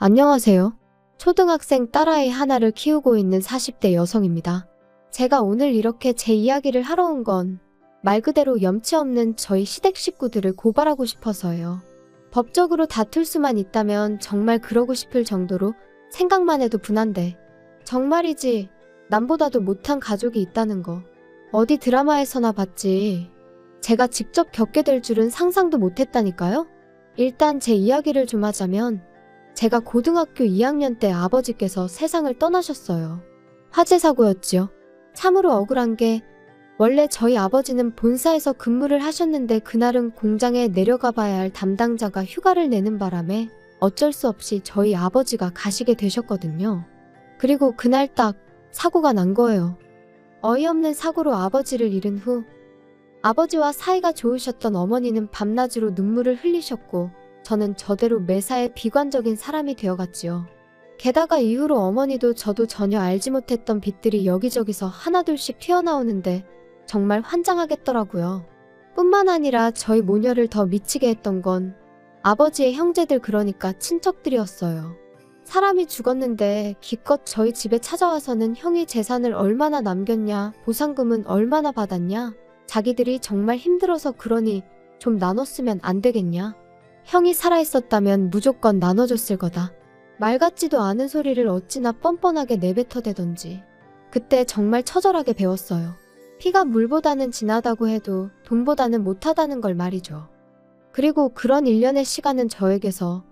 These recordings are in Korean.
안녕하세요. 초등학생 딸아이 하나를 키우고 있는 40대 여성입니다. 제가 오늘 이렇게 제 이야기를 하러 온 건 말 그대로 염치 없는 저희 시댁 식구들을 고발하고 싶어서요. 법적으로 다툴 수만 있다면 정말 그러고 싶을 정도로 생각만 해도 분한데 정말이지 남보다도 못한 가족이 있다는 거 어디 드라마에서나 봤지 제가 직접 겪게 될 줄은 상상도 못했다니까요. 일단 제 이야기를 좀 하자면 제가 고등학교 2학년 때 아버지께서 세상을 떠나셨어요. 화재 사고였지요. 참으로 억울한 게 원래 저희 아버지는 본사에서 근무를 하셨는데 그날은 공장에 내려가 봐야 할 담당자가 휴가를 내는 바람에 어쩔 수 없이 저희 아버지가 가시게 되셨거든요. 그리고 그날 딱 사고가 난 거예요. 어이없는 사고로 아버지를 잃은 후 아버지와 사이가 좋으셨던 어머니는 밤낮으로 눈물을 흘리셨고 저는 저대로 매사에 비관적인 사람이 되어갔지요. 게다가 이후로 어머니도 저도 전혀 알지 못했던 빚들이 여기저기서 하나둘씩 튀어나오는데 정말 환장하겠더라고요. 뿐만 아니라 저희 모녀를 더 미치게 했던 건 아버지의 형제들 그러니까 친척들이었어요. 사람이 죽었는데 기껏 저희 집에 찾아와서는 형이 재산을 얼마나 남겼냐, 보상금은 얼마나 받았냐, 자기들이 정말 힘들어서 그러니 좀 나눴으면 안 되겠냐. 형이 살아있었다면 무조건 나눠줬을 거다. 말 같지도 않은 소리를 어찌나 뻔뻔하게 내뱉어대던지 그때 정말 처절하게 배웠어요. 피가 물보다는 진하다고 해도 돈보다는 못하다는 걸 말이죠. 그리고 그런 일련의 시간은 저에게서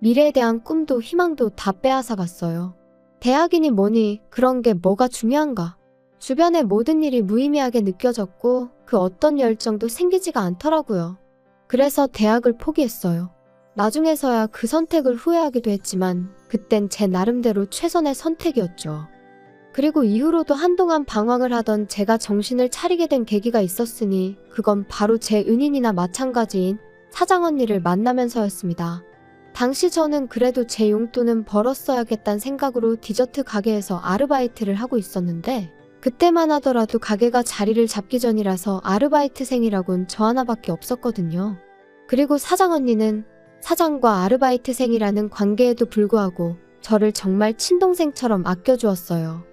미래에 대한 꿈도 희망도 다 빼앗아갔어요. 대학이니 뭐니 그런 게 뭐가 중요한가. 주변의 모든 일이 무의미하게 느껴졌고 그 어떤 열정도 생기지가 않더라고요. 그래서 대학을 포기했어요. 나중에서야 그 선택을 후회하기도 했지만 그땐 제 나름대로 최선의 선택이었죠. 그리고 이후로도 한동안 방황을 하던 제가 정신을 차리게 된 계기가 있었으니 그건 바로 제 은인이나 마찬가지인 사장 언니를 만나면서였습니다. 당시 저는 그래도 제 용돈은 벌었어야겠다는 생각으로 디저트 가게에서 아르바이트를 하고 있었는데 그때만 하더라도 가게가 자리를 잡기 전이라서 아르바이트생이라곤 저 하나밖에 없었거든요. 그리고 사장 언니는 사장과 아르바이트생이라는 관계에도 불구하고 저를 정말 친동생처럼 아껴주었어요.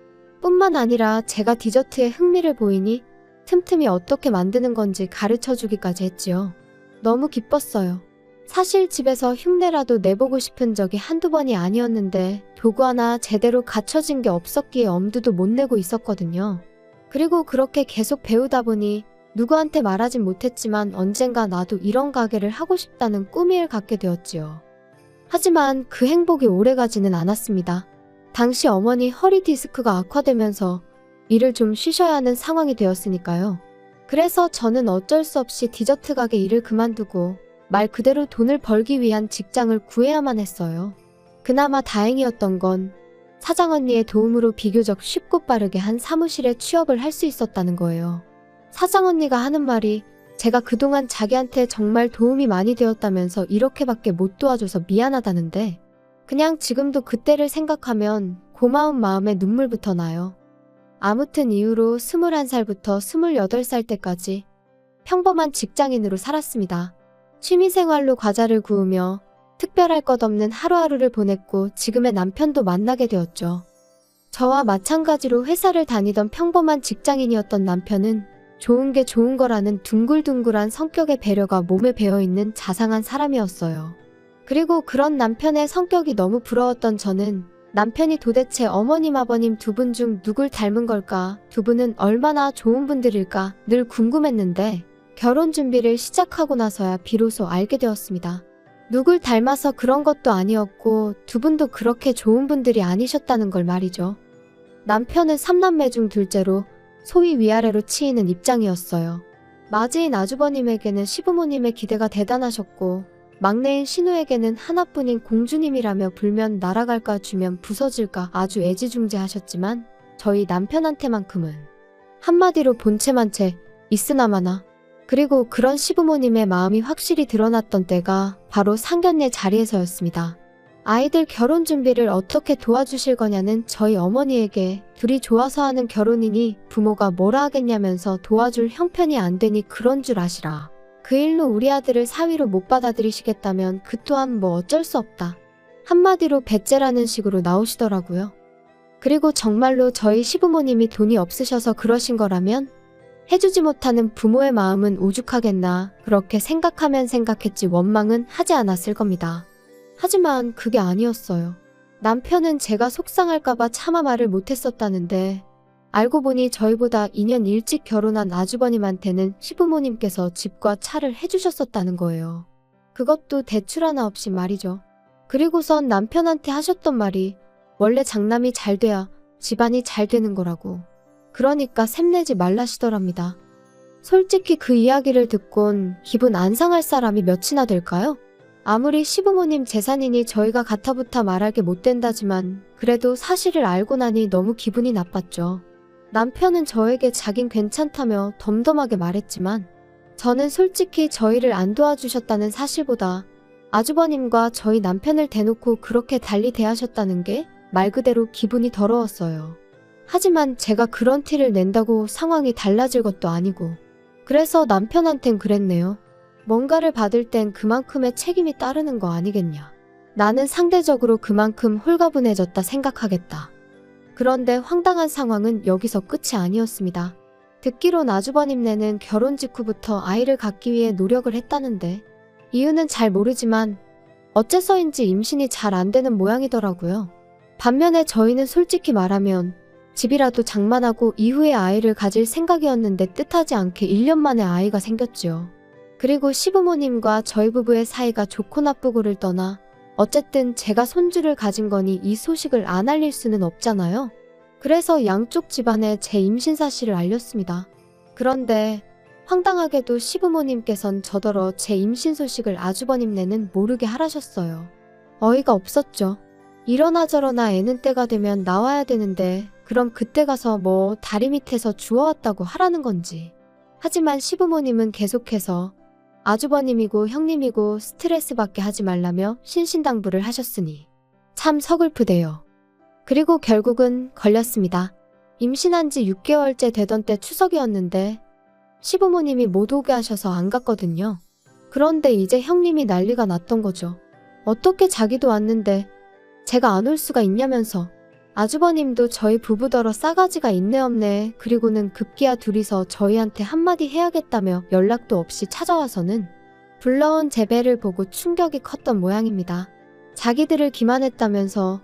뿐만 아니라 제가 디저트에 흥미를 보이니 틈틈이 어떻게 만드는 건지 가르쳐주기까지 했지요. 너무 기뻤어요. 사실 집에서 흉내라도 내보고 싶은 적이 한두 번이 아니었는데 도구 하나 제대로 갖춰진 게 없었기에 엄두도 못 내고 있었거든요. 그리고 그렇게 계속 배우다 보니 누구한테 말하진 못했지만 언젠가 나도 이런 가게를 하고 싶다는 꿈을 갖게 되었지요. 하지만 그 행복이 오래가지는 않았습니다. 당시 어머니 허리 디스크가 악화되면서 일을 좀 쉬셔야 하는 상황이 되었으니까요. 그래서 저는 어쩔 수 없이 디저트 가게 일을 그만두고 말 그대로 돈을 벌기 위한 직장을 구해야만 했어요. 그나마 다행이었던 건 사장 언니의 도움으로 비교적 쉽고 빠르게 한 사무실에 취업을 할 수 있었다는 거예요. 사장 언니가 하는 말이 제가 그동안 자기한테 정말 도움이 많이 되었다면서 이렇게밖에 못 도와줘서 미안하다는데 그냥 지금도 그때를 생각하면 고마운 마음에 눈물부터 나요. 아무튼 이후로 21살부터 28살 때까지 평범한 직장인으로 살았습니다. 취미생활로 과자를 구우며 특별할 것 없는 하루하루를 보냈고 지금의 남편도 만나게 되었죠. 저와 마찬가지로 회사를 다니던 평범한 직장인이었던 남편은 좋은 게 좋은 거라는 둥글둥글한 성격의 배려가 몸에 배어있는 자상한 사람이었어요. 그리고 그런 남편의 성격이 너무 부러웠던 저는 남편이 도대체 어머님 아버님 두 분 중 누굴 닮은 걸까? 두 분은 얼마나 좋은 분들일까? 늘 궁금했는데 결혼 준비를 시작하고 나서야 비로소 알게 되었습니다. 누굴 닮아서 그런 것도 아니었고 두 분도 그렇게 좋은 분들이 아니셨다는 걸 말이죠. 남편은 3남매 중 둘째로 소위 위아래로 치이는 입장이었어요. 맞이인 아주버님에게는 시부모님의 기대가 대단하셨고 막내인 신우에게는 하나뿐인 공주님이라며 불면 날아갈까 주면 부서질까 아주 애지중지하셨지만 저희 남편한테만큼은 한마디로 본체만 채 있으나마나. 그리고 그런 시부모님의 마음이 확실히 드러났던 때가 바로 상견례 자리에서였습니다. 아이들 결혼 준비를 어떻게 도와주실 거냐는 저희 어머니에게 둘이 좋아서 하는 결혼이니 부모가 뭐라 하겠냐면서 도와줄 형편이 안 되니 그런 줄 아시라. 그 일로 우리 아들을 사위로 못 받아들이시겠다면 그 또한 뭐 어쩔 수 없다. 한마디로 배째라는 식으로 나오시더라고요. 그리고 정말로 저희 시부모님이 돈이 없으셔서 그러신 거라면 해주지 못하는 부모의 마음은 오죽하겠나 그렇게 생각하면 생각했지 원망은 하지 않았을 겁니다. 하지만 그게 아니었어요. 남편은 제가 속상할까봐 차마 말을 못했었다는데 알고 보니 저희보다 2년 일찍 결혼한 아주버님한테는 시부모님께서 집과 차를 해주셨었다는 거예요. 그것도 대출 하나 없이 말이죠. 그리고선 남편한테 하셨던 말이 원래 장남이 잘 돼야 집안이 잘 되는 거라고. 그러니까 샘내지 말라시더랍니다. 솔직히 그 이야기를 듣곤 기분 안 상할 사람이 몇이나 될까요? 아무리 시부모님 재산이니 저희가 가타부타 말할 게 못 된다지만 그래도 사실을 알고 나니 너무 기분이 나빴죠. 남편은 저에게 자긴 괜찮다며 덤덤하게 말했지만 저는 솔직히 저희를 안 도와주셨다는 사실보다 아주버님과 저희 남편을 대놓고 그렇게 달리 대하셨다는 게 말 그대로 기분이 더러웠어요. 하지만 제가 그런 티를 낸다고 상황이 달라질 것도 아니고 그래서 남편한텐 그랬네요. 뭔가를 받을 땐 그만큼의 책임이 따르는 거 아니겠냐. 나는 상대적으로 그만큼 홀가분해졌다 생각하겠다. 그런데 황당한 상황은 여기서 끝이 아니었습니다. 듣기론 아주버님네는 결혼 직후부터 아이를 갖기 위해 노력을 했다는데 이유는 잘 모르지만 어째서인지 임신이 잘 안 되는 모양이더라고요. 반면에 저희는 솔직히 말하면 집이라도 장만하고 이후에 아이를 가질 생각이었는데 뜻하지 않게 1년 만에 아이가 생겼지요. 그리고 시부모님과 저희 부부의 사이가 좋고 나쁘고를 떠나 어쨌든 제가 손주를 가진 거니 이 소식을 안 알릴 수는 없잖아요. 그래서 양쪽 집안에 제 임신 사실을 알렸습니다. 그런데 황당하게도 시부모님께선 저더러 제 임신 소식을 아주버님네는 모르게 하라셨어요. 어이가 없었죠. 이러나 저러나 애는 때가 되면 나와야 되는데 그럼 그때 가서 뭐 다리 밑에서 주워왔다고 하라는 건지. 하지만 시부모님은 계속해서 아주버님이고 형님이고 스트레스 받게 하지 말라며 신신당부를 하셨으니 참 서글프대요. 그리고 결국은 걸렸습니다. 임신한 지 6개월째 되던 때 추석이었는데 시부모님이 못 오게 하셔서 안 갔거든요. 그런데 이제 형님이 난리가 났던 거죠. 어떻게 자기도 왔는데 제가 안 올 수가 있냐면서. 아주버님도 저희 부부더러 싸가지가 있네 없네. 그리고는 급기야 둘이서 저희한테 한마디 해야겠다며 연락도 없이 찾아와서는 불러온 제 배를 보고 충격이 컸던 모양입니다. 자기들을 기만했다면서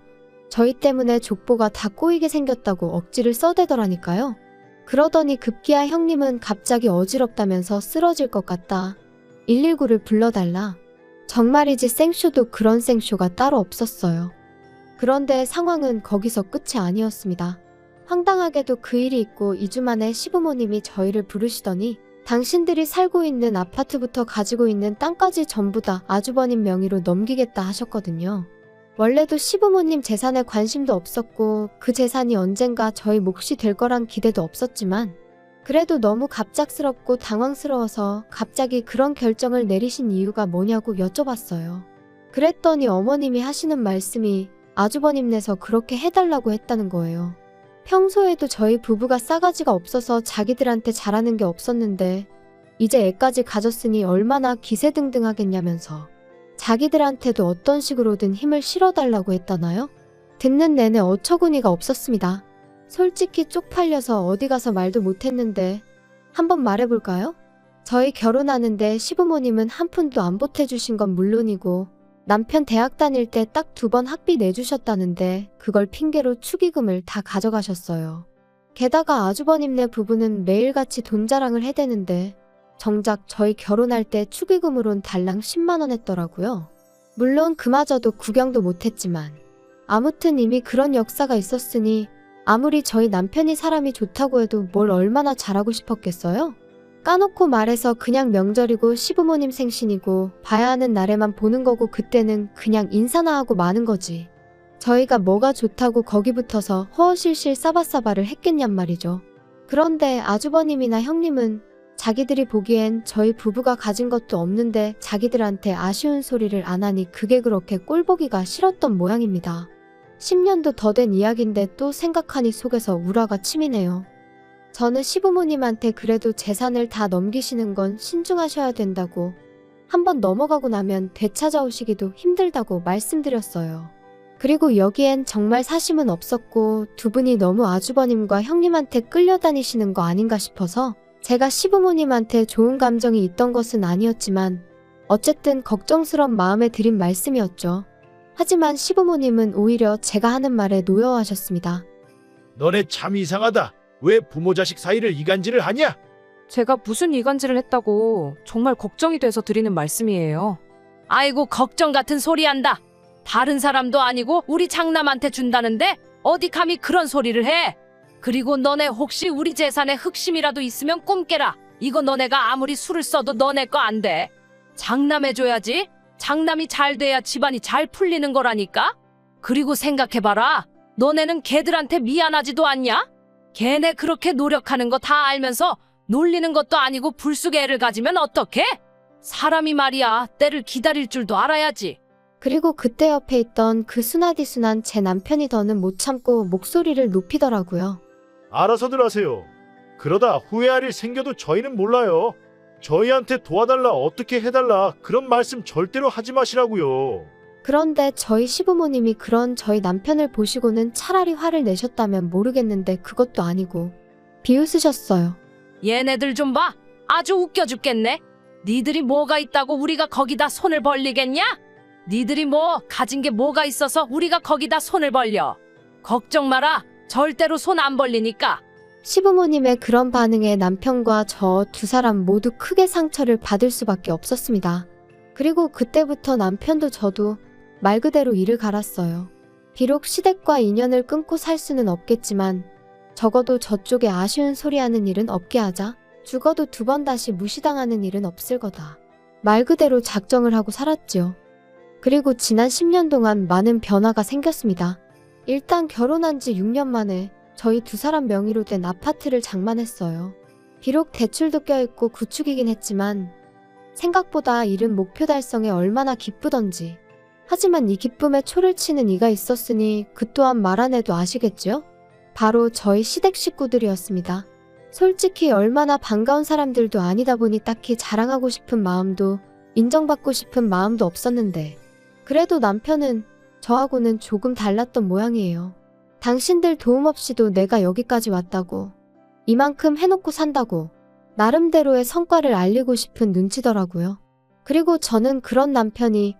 저희 때문에 족보가 다 꼬이게 생겼다고 억지를 써대더라니까요. 그러더니 급기야 형님은 갑자기 어지럽다면서 쓰러질 것 같다. 119를 불러달라. 정말이지 생쇼도 그런 생쇼가 따로 없었어요. 그런데 상황은 거기서 끝이 아니었습니다. 황당하게도 그 일이 있고 2주 만에 시부모님이 저희를 부르시더니 당신들이 살고 있는 아파트부터 가지고 있는 땅까지 전부 다 아주버님 명의로 넘기겠다 하셨거든요. 원래도 시부모님 재산에 관심도 없었고 그 재산이 언젠가 저희 몫이 될 거란 기대도 없었지만 그래도 너무 갑작스럽고 당황스러워서 갑자기 그런 결정을 내리신 이유가 뭐냐고 여쭤봤어요. 그랬더니 어머님이 하시는 말씀이 아주버님네서 그렇게 해달라고 했다는 거예요. 평소에도 저희 부부가 싸가지가 없어서 자기들한테 잘하는 게 없었는데 이제 애까지 가졌으니 얼마나 기세등등하겠냐면서 자기들한테도 어떤 식으로든 힘을 실어달라고 했다나요? 듣는 내내 어처구니가 없었습니다. 솔직히 쪽팔려서 어디 가서 말도 못했는데 한번 말해볼까요? 저희 결혼하는데 시부모님은 한 푼도 안 보태주신 건 물론이고 남편 대학 다닐 때 딱 2번 학비 내주셨다는데 그걸 핑계로 축의금을 다 가져가셨어요. 게다가 아주버님네 부부는 매일같이 돈 자랑을 해대는데 정작 저희 결혼할 때 축의금으론 달랑 10만 원 했더라고요. 물론 그마저도 구경도 못했지만 아무튼 이미 그런 역사가 있었으니 아무리 저희 남편이 사람이 좋다고 해도 뭘 얼마나 잘하고 싶었겠어요? 까놓고 말해서 그냥 명절이고 시부모님 생신이고 봐야 하는 날에만 보는 거고 그때는 그냥 인사나 하고 마는 거지. 저희가 뭐가 좋다고 거기 붙어서 허허실실 싸바싸바를 했겠냔 말이죠. 그런데 아주버님이나 형님은 자기들이 보기엔 저희 부부가 가진 것도 없는데 자기들한테 아쉬운 소리를 안 하니 그게 그렇게 꼴보기가 싫었던 모양입니다. 10년도 더 된 이야기인데 또 생각하니 속에서 우라가 치미네요. 저는 시부모님한테 그래도 재산을 다 넘기시는 건 신중하셔야 된다고 한번 넘어가고 나면 되찾아오시기도 힘들다고 말씀드렸어요. 그리고 여기엔 정말 사심은 없었고 두 분이 너무 아주버님과 형님한테 끌려다니시는 거 아닌가 싶어서 제가 시부모님한테 좋은 감정이 있던 것은 아니었지만 어쨌든 걱정스런 마음에 드린 말씀이었죠. 하지만 시부모님은 오히려 제가 하는 말에 노여워하셨습니다. 너네 참 이상하다. 왜 부모 자식 사이를 이간질을 하냐? 제가 무슨 이간질을 했다고 정말 걱정이 돼서 드리는 말씀이에요. 아이고 걱정 같은 소리 한다. 다른 사람도 아니고 우리 장남한테 준다는데 어디 감히 그런 소리를 해. 그리고 너네 혹시 우리 재산에 흑심이라도 있으면 꿈깨라. 이거 너네가 아무리 술을 써도 너네 거 안 돼. 장남해줘야지. 장남이 잘 돼야 집안이 잘 풀리는 거라니까. 그리고 생각해봐라. 너네는 걔들한테 미안하지도 않냐? 걔네 그렇게 노력하는 거 다 알면서 놀리는 것도 아니고 불쑥 애를 가지면 어떡해? 사람이 말이야 때를 기다릴 줄도 알아야지. 그리고 그때 옆에 있던 그 순하디순한 제 남편이 더는 못 참고 목소리를 높이더라고요. 알아서들 하세요. 그러다 후회할 일 생겨도 저희는 몰라요. 저희한테 도와달라 어떻게 해달라 그런 말씀 절대로 하지 마시라고요. 그런데 저희 시부모님이 그런 저희 남편을 보시고는 차라리 화를 내셨다면 모르겠는데 그것도 아니고 비웃으셨어요. 얘네들 좀 봐. 아주 웃겨 죽겠네. 니들이 뭐가 있다고 우리가 거기다 손을 벌리겠냐? 니들이 뭐 가진 게 뭐가 있어서 우리가 거기다 손을 벌려. 걱정 마라. 절대로 손 안 벌리니까. 시부모님의 그런 반응에 남편과 저 두 사람 모두 크게 상처를 받을 수밖에 없었습니다. 그리고 그때부터 남편도 저도 말 그대로 이를 갈았어요. 비록 시댁과 인연을 끊고 살 수는 없겠지만 적어도 저쪽에 아쉬운 소리 하는 일은 없게 하자. 죽어도 두 번 다시 무시당하는 일은 없을 거다. 말 그대로 작정을 하고 살았지요. 그리고 지난 10년 동안 많은 변화가 생겼습니다. 일단 결혼한 지 6년 만에 저희 두 사람 명의로 된 아파트를 장만했어요. 비록 대출도 껴있고 구축이긴 했지만 생각보다 이른 목표 달성에 얼마나 기쁘던지. 하지만 이 기쁨에 초를 치는 이가 있었으니 그 또한 말 안 해도 아시겠죠? 바로 저희 시댁 식구들이었습니다. 솔직히 얼마나 반가운 사람들도 아니다 보니 딱히 자랑하고 싶은 마음도 인정받고 싶은 마음도 없었는데 그래도 남편은 저하고는 조금 달랐던 모양이에요. 당신들 도움 없이도 내가 여기까지 왔다고 이만큼 해놓고 산다고 나름대로의 성과를 알리고 싶은 눈치더라고요. 그리고 저는 그런 남편이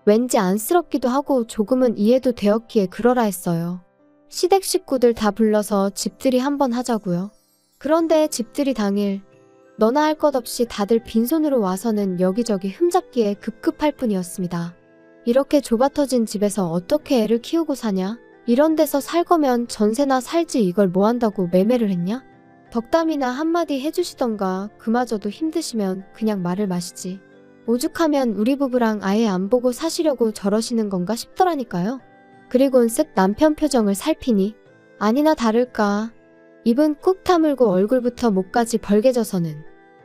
왠지 안쓰럽기도 하고 조금은 이해도 되었기에 그러라 했어요. 시댁 식구들 다 불러서 집들이 한번 하자고요. 그런데 집들이 당일 너나 할 것 없이 다들 빈손으로 와서는 여기저기 흠잡기에 급급할 뿐이었습니다. 이렇게 좁아터진 집에서 어떻게 애를 키우고 사냐? 이런 데서 살 거면 전세나 살지 이걸 뭐 한다고 매매를 했냐? 덕담이나 한마디 해주시던가 그마저도 힘드시면 그냥 말을 마시지. 오죽하면 우리 부부랑 아예 안 보고 사시려고 저러시는 건가 싶더라니까요. 그리곤 쓱 남편 표정을 살피니 아니나 다를까 입은 꾹 다물고 얼굴부터 목까지 벌개져서는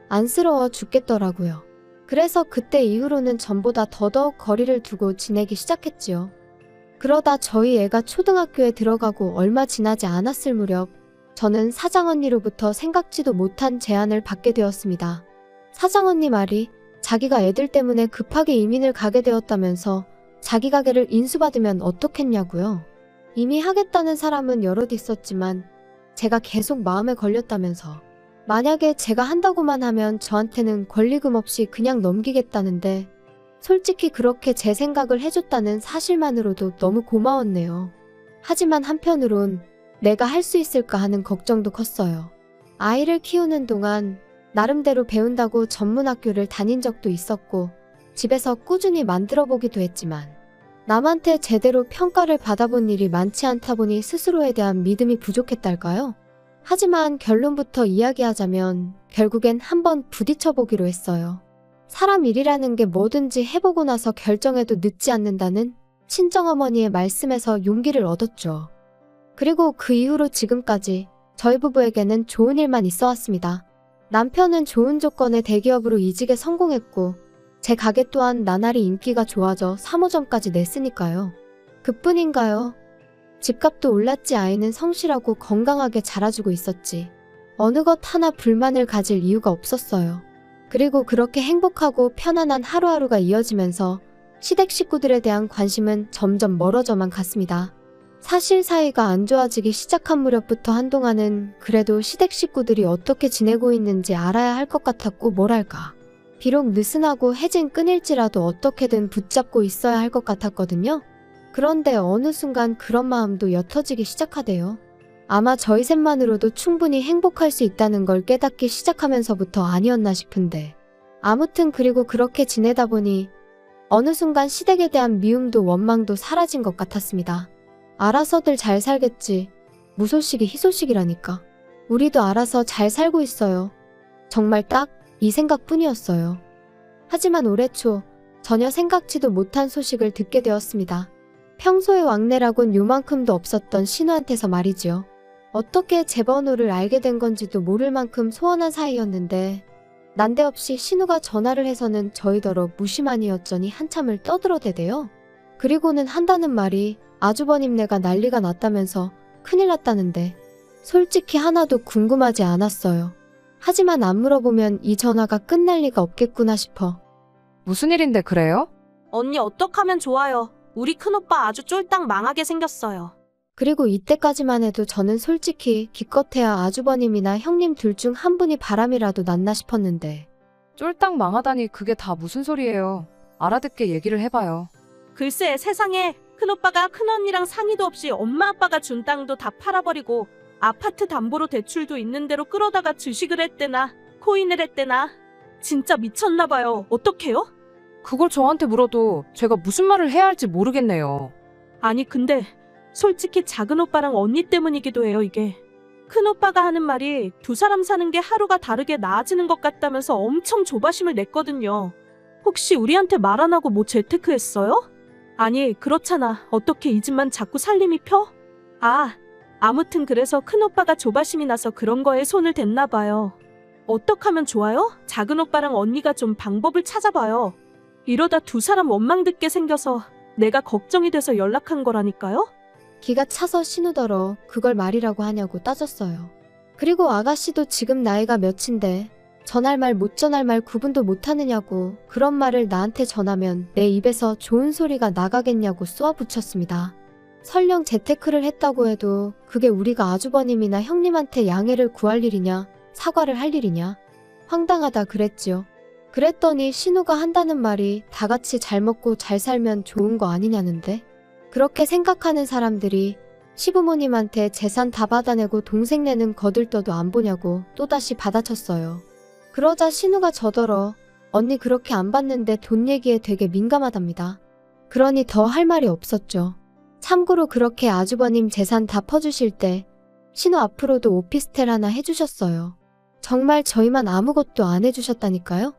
안쓰러워 죽겠더라고요. 그래서 그때 이후로는 전보다 더더욱 거리를 두고 지내기 시작했지요. 그러다 저희 애가 초등학교에 들어가고 얼마 지나지 않았을 무렵 저는 사장언니로부터 생각지도 못한 제안을 받게 되었습니다. 사장언니 말이 자기가 애들 때문에 급하게 이민을 가게 되었다면서 자기 가게를 인수받으면 어떻겠냐고요. 이미 하겠다는 사람은 여럿 있었지만 제가 계속 마음에 걸렸다면서 만약에 제가 한다고만 하면 저한테는 권리금 없이 그냥 넘기겠다는데 솔직히 그렇게 제 생각을 해줬다는 사실만으로도 너무 고마웠네요. 하지만 한편으론 내가 할 수 있을까 하는 걱정도 컸어요. 아이를 키우는 동안 나름대로 배운다고 전문학교를 다닌 적도 있었고 집에서 꾸준히 만들어보기도 했지만 남한테 제대로 평가를 받아본 일이 많지 않다 보니 스스로에 대한 믿음이 부족했달까요? 하지만 결론부터 이야기하자면 결국엔 한번 부딪혀보기로 했어요. 사람 일이라는 게 뭐든지 해보고 나서 결정해도 늦지 않는다는 친정어머니의 말씀에서 용기를 얻었죠. 그리고 그 이후로 지금까지 저희 부부에게는 좋은 일만 있어 왔습니다. 남편은 좋은 조건의 대기업으로 이직에 성공했고 제 가게 또한 나날이 인기가 좋아져 3호점까지 냈으니까요. 그뿐인가요? 집값도 올랐지 아이는 성실하고 건강하게 자라주고 있었지. 어느 것 하나 불만을 가질 이유가 없었어요. 그리고 그렇게 행복하고 편안한 하루하루가 이어지면서 시댁 식구들에 대한 관심은 점점 멀어져만 갔습니다. 사실 사이가 안 좋아지기 시작한 무렵부터 한동안은 그래도 시댁 식구들이 어떻게 지내고 있는지 알아야 할 것 같았고 뭐랄까. 비록 느슨하고 해진 끈일지라도 어떻게든 붙잡고 있어야 할 것 같았거든요. 그런데 어느 순간 그런 마음도 옅어지기 시작하대요. 아마 저희 셋만으로도 충분히 행복할 수 있다는 걸 깨닫기 시작하면서부터 아니었나 싶은데. 아무튼 그리고 그렇게 지내다 보니 어느 순간 시댁에 대한 미움도 원망도 사라진 것 같았습니다. 알아서들 잘 살겠지. 무소식이 희소식이라니까. 우리도 알아서 잘 살고 있어요. 정말 딱 이 생각뿐이었어요. 하지만 올해 초 전혀 생각지도 못한 소식을 듣게 되었습니다. 평소에 왕래라곤 요만큼도 없었던 신우한테서 말이지요. 어떻게 제 번호를 알게 된 건지도 모를 만큼 소원한 사이였는데 난데없이 신우가 전화를 해서는 저희더러 무심하니였더니 한참을 떠들어대대요. 그리고는 한다는 말이 아주버님네가 난리가 났다면서 큰일 났다는데 솔직히 하나도 궁금하지 않았어요. 하지만 안 물어보면 이 전화가 끝날 리가 없겠구나 싶어. 무슨 일인데 그래요? 언니 어떡하면 좋아요. 우리 큰오빠 아주 쫄딱 망하게 생겼어요. 그리고 이때까지만 해도 저는 솔직히 기껏해야 아주버님이나 형님 둘 중 한 분이 바람이라도 났나 싶었는데 쫄딱 망하다니 그게 다 무슨 소리예요. 알아듣게 얘기를 해봐요. 글쎄 세상에 큰오빠가 큰언니랑 상의도 없이 엄마 아빠가 준 땅도 다 팔아버리고 아파트 담보로 대출도 있는 대로 끌어다가 주식을 했대나 코인을 했대나 진짜 미쳤나봐요. 어떡해요? 그걸 저한테 물어도 제가 무슨 말을 해야 할지 모르겠네요. 아니 근데 솔직히 작은 오빠랑 언니 때문이기도 해요 이게. 큰오빠가 하는 말이 두 사람 사는 게 하루가 다르게 나아지는 것 같다면서 엄청 조바심을 냈거든요. 혹시 우리한테 말 안 하고 뭐 재테크 했어요? 아니 그렇잖아. 어떻게 이 집만 자꾸 살림이 펴? 아무튼 그래서 큰오빠가 조바심이 나서 그런 거에 손을 댔나 봐요. 어떡하면 좋아요? 작은 오빠랑 언니가 좀 방법을 찾아봐요. 이러다 두 사람 원망 듣게 생겨서 내가 걱정이 돼서 연락한 거라니까요? 기가 차서 신우더러 그걸 말이라고 하냐고 따졌어요. 그리고 아가씨도 지금 나이가 몇인데 전할 말 못 전할 말 구분도 못하느냐고 그런 말을 나한테 전하면 내 입에서 좋은 소리가 나가겠냐고 쏘아붙였습니다. 설령 재테크를 했다고 해도 그게 우리가 아주버님이나 형님한테 양해를 구할 일이냐 사과를 할 일이냐 황당하다 그랬지요. 그랬더니 신우가 한다는 말이 다 같이 잘 먹고 잘 살면 좋은 거 아니냐는데 그렇게 생각하는 사람들이 시부모님한테 재산 다 받아내고 동생네는 거들떠도 안 보냐고 또다시 받아쳤어요. 그러자 신우가 저더러 언니 그렇게 안 받는데 돈 얘기에 되게 민감하답니다. 그러니 더 할 말이 없었죠. 참고로 그렇게 아주버님 재산 다 퍼주실 때 신우 앞으로도 오피스텔 하나 해주셨어요. 정말 저희만 아무것도 안 해주셨다니까요.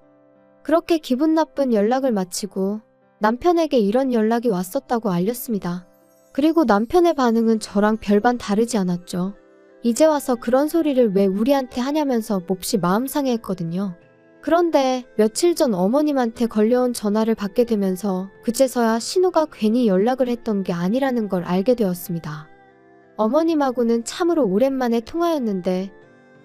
그렇게 기분 나쁜 연락을 마치고 남편에게 이런 연락이 왔었다고 알렸습니다. 그리고 남편의 반응은 저랑 별반 다르지 않았죠. 이제 와서 그런 소리를 왜 우리한테 하냐면서 몹시 마음 상해했거든요. 그런데 며칠 전 어머님한테 걸려온 전화를 받게 되면서 그제서야 신우가 괜히 연락을 했던 게 아니라는 걸 알게 되었습니다. 어머님하고는 참으로 오랜만에 통화였는데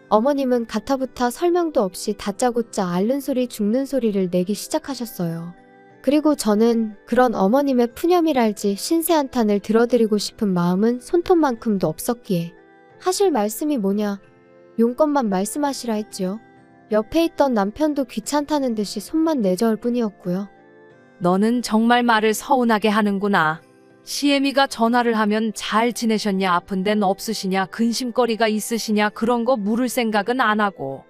어머님은 가타부타 설명도 없이 다짜고짜 앓는 소리 죽는 소리를 내기 시작하셨어요. 그리고 저는 그런 어머님의 푸념이랄지 신세한탄을 들어드리고 싶은 마음은 손톱만큼도 없었기에 하실 말씀이 뭐냐 용건만 말씀하시라 했지요. 옆에 있던 남편도 귀찮다는 듯이 손만 내저을 뿐이었고요. 너는 정말 말을 서운하게 하는구나. 시애미가 전화를 하면 잘 지내셨냐, 아픈 데는 없으시냐, 근심거리가 있으시냐 그런 거 물을 생각은 안 하고.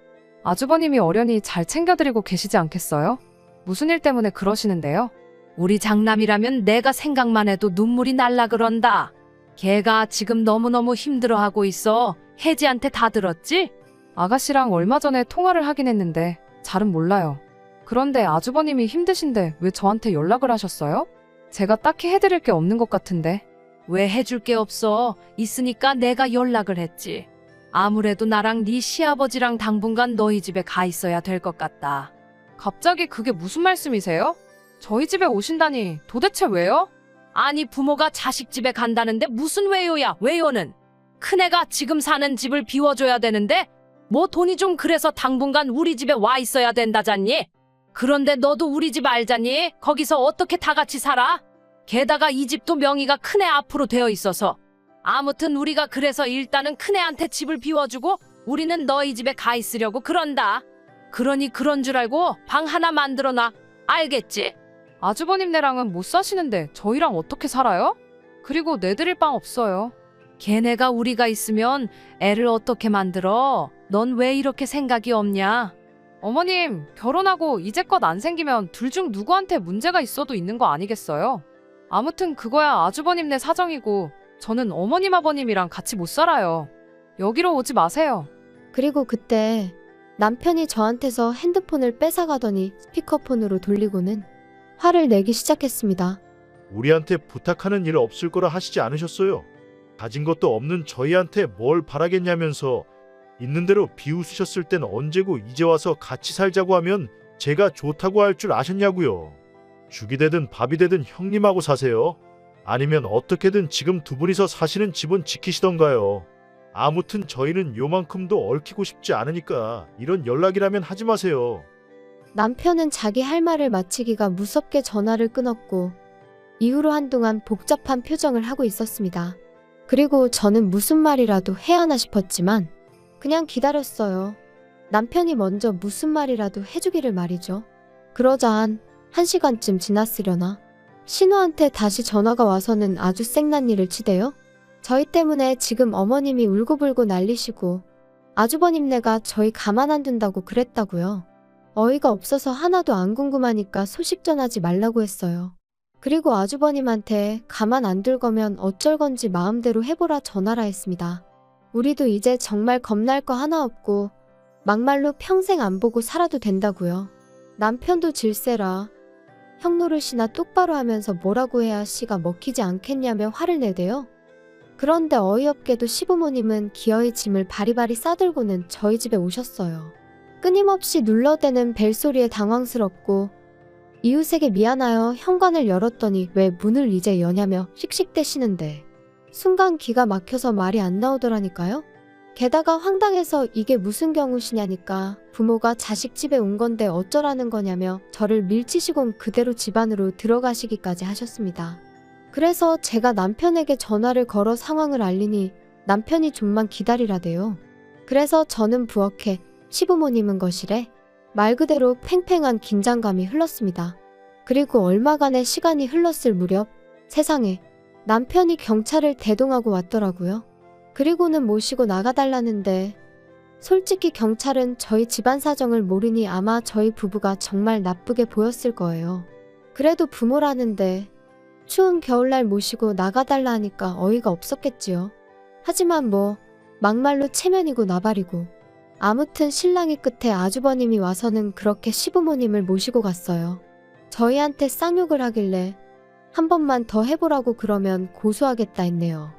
아주버님이 어련히 잘 챙겨드리고 계시지 않겠어요? 무슨 일 때문에 그러시는데요? 우리 장남이라면 내가 생각만 해도 눈물이 날라 그런다. 걔가 지금 너무너무 힘들어하고 있어. 혜지한테 다 들었지? 아가씨랑 얼마 전에 통화를 하긴 했는데 잘은 몰라요. 그런데 아주버님이 힘드신데 왜 저한테 연락을 하셨어요? 제가 딱히 해드릴 게 없는 것 같은데. 왜 해줄 게 없어? 있으니까 내가 연락을 했지. 아무래도 나랑 네 시아버지랑 당분간 너희 집에 가 있어야 될 것 같다. 갑자기 그게 무슨 말씀이세요? 저희 집에 오신다니 도대체 왜요? 아니 부모가 자식 집에 간다는데 무슨 왜요야? 왜요는? 큰애가 지금 사는 집을 비워줘야 되는데 뭐 돈이 좀 그래서 당분간 우리 집에 와 있어야 된다잖니? 그런데 너도 우리 집 알잖니? 거기서 어떻게 다 같이 살아? 게다가 이 집도 명의가 큰애 앞으로 되어 있어서. 아무튼 우리가 그래서 일단은 큰애한테 집을 비워주고 우리는 너희 집에 가 있으려고 그런다. 그러니 그런 줄 알고 방 하나 만들어놔. 알겠지? 아주버님네랑은 못 사시는데 저희랑 어떻게 살아요? 그리고 내드릴 방 없어요. 걔네가 우리가 있으면 애를 어떻게 만들어? 넌 왜 이렇게 생각이 없냐? 어머님, 결혼하고 이제껏 안 생기면 둘 중 누구한테 문제가 있어도 있는 거 아니겠어요? 아무튼 그거야 아주버님네 사정이고 저는 어머님 아버님이랑 같이 못 살아요. 여기로 오지 마세요. 그리고 그때 남편이 저한테서 핸드폰을 뺏어가더니 스피커폰으로 돌리고는 화를 내기 시작했습니다. 우리한테 부탁하는 일 없을 거라 하시지 않으셨어요? 가진 것도 없는 저희한테 뭘 바라겠냐면서 있는 대로 비웃으셨을 땐 언제고 이제 와서 같이 살자고 하면 제가 좋다고 할 줄 아셨냐고요. 죽이 되든 밥이 되든 형님하고 사세요. 아니면 어떻게든 지금 두 분이서 사시는 집은 지키시던가요. 아무튼 저희는 요만큼도 얽히고 싶지 않으니까 이런 연락이라면 하지 마세요. 남편은 자기 할 말을 마치기가 무섭게 전화를 끊었고 이후로 한동안 복잡한 표정을 하고 있었습니다. 그리고 저는 무슨 말이라도 해야 하나 싶었지만 그냥 기다렸어요. 남편이 먼저 무슨 말이라도 해주기를 말이죠. 그러자 한 1시간쯤 지났으려나 신우한테 다시 전화가 와서는 아주 생난리를 치대요. 저희 때문에 지금 어머님이 울고불고 난리시고 아주버님네가 저희 가만 안 둔다고 그랬다고요. 어이가 없어서 하나도 안 궁금하니까 소식 전하지 말라고 했어요. 그리고 아주버님한테 가만 안 둘 거면 어쩔 건지 마음대로 해보라 전하라 했습니다. 우리도 이제 정말 겁날 거 하나 없고 막말로 평생 안 보고 살아도 된다고요. 남편도 질세라 형 노릇이나 똑바로 하면서 뭐라고 해야 씨가 먹히지 않겠냐며 화를 내대요. 그런데 어이없게도 시부모님은 기어이 짐을 바리바리 싸들고는 저희 집에 오셨어요. 끊임없이 눌러대는 벨소리에 당황스럽고 이웃에게 미안하여 현관을 열었더니 왜 문을 이제 여냐며 씩씩대시는데 순간 기가 막혀서 말이 안 나오더라니까요. 게다가 황당해서 이게 무슨 경우시냐니까 부모가 자식 집에 온 건데 어쩌라는 거냐며 저를 밀치시곤 그대로 집 안으로 들어가시기까지 하셨습니다. 그래서 제가 남편에게 전화를 걸어 상황을 알리니 남편이 좀만 기다리라대요. 그래서 저는 부엌에 시부모님은 거실에 말 그대로 팽팽한 긴장감이 흘렀습니다. 그리고 얼마간의 시간이 흘렀을 무렵 세상에 남편이 경찰을 대동하고 왔더라고요. 그리고는 모시고 나가달라는데 솔직히 경찰은 저희 집안 사정을 모르니 아마 저희 부부가 정말 나쁘게 보였을 거예요. 그래도 부모라는데 추운 겨울날 모시고 나가달라 하니까 어이가 없었겠지요. 하지만 뭐 막말로 체면이고 나발이고 아무튼 신랑이 끝에 아주버님이 와서는 그렇게 시부모님을 모시고 갔어요. 저희한테 쌍욕을 하길래 한 번만 더 해보라고 그러면 고소하겠다 했네요.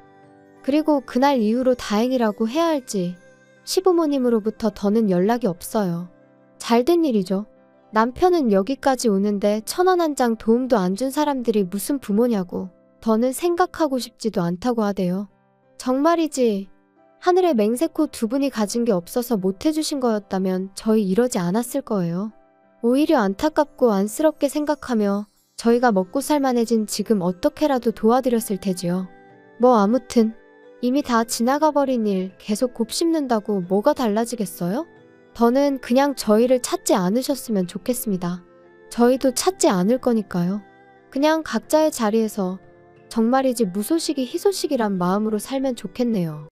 그리고 그날 이후로 다행이라고 해야 할지 시부모님으로부터 더는 연락이 없어요. 잘된 일이죠. 남편은 여기까지 오는데 1,000원 한 장 도움도 안 준 사람들이 무슨 부모냐고 더는 생각하고 싶지도 않다고 하대요. 정말이지 하늘에 맹세코 두 분이 가진 게 없어서 못 해주신 거였다면 저희 이러지 않았을 거예요. 오히려 안타깝고 안쓰럽게 생각하며 저희가 먹고 살만해진 지금 어떻게라도 도와드렸을 테지요. 뭐 아무튼 이미 다 지나가 버린 일 계속 곱씹는다고 뭐가 달라지겠어요? 더는 그냥 저희를 찾지 않으셨으면 좋겠습니다. 저희도 찾지 않을 거니까요. 그냥 각자의 자리에서 정말이지 무소식이 희소식이란 마음으로 살면 좋겠네요.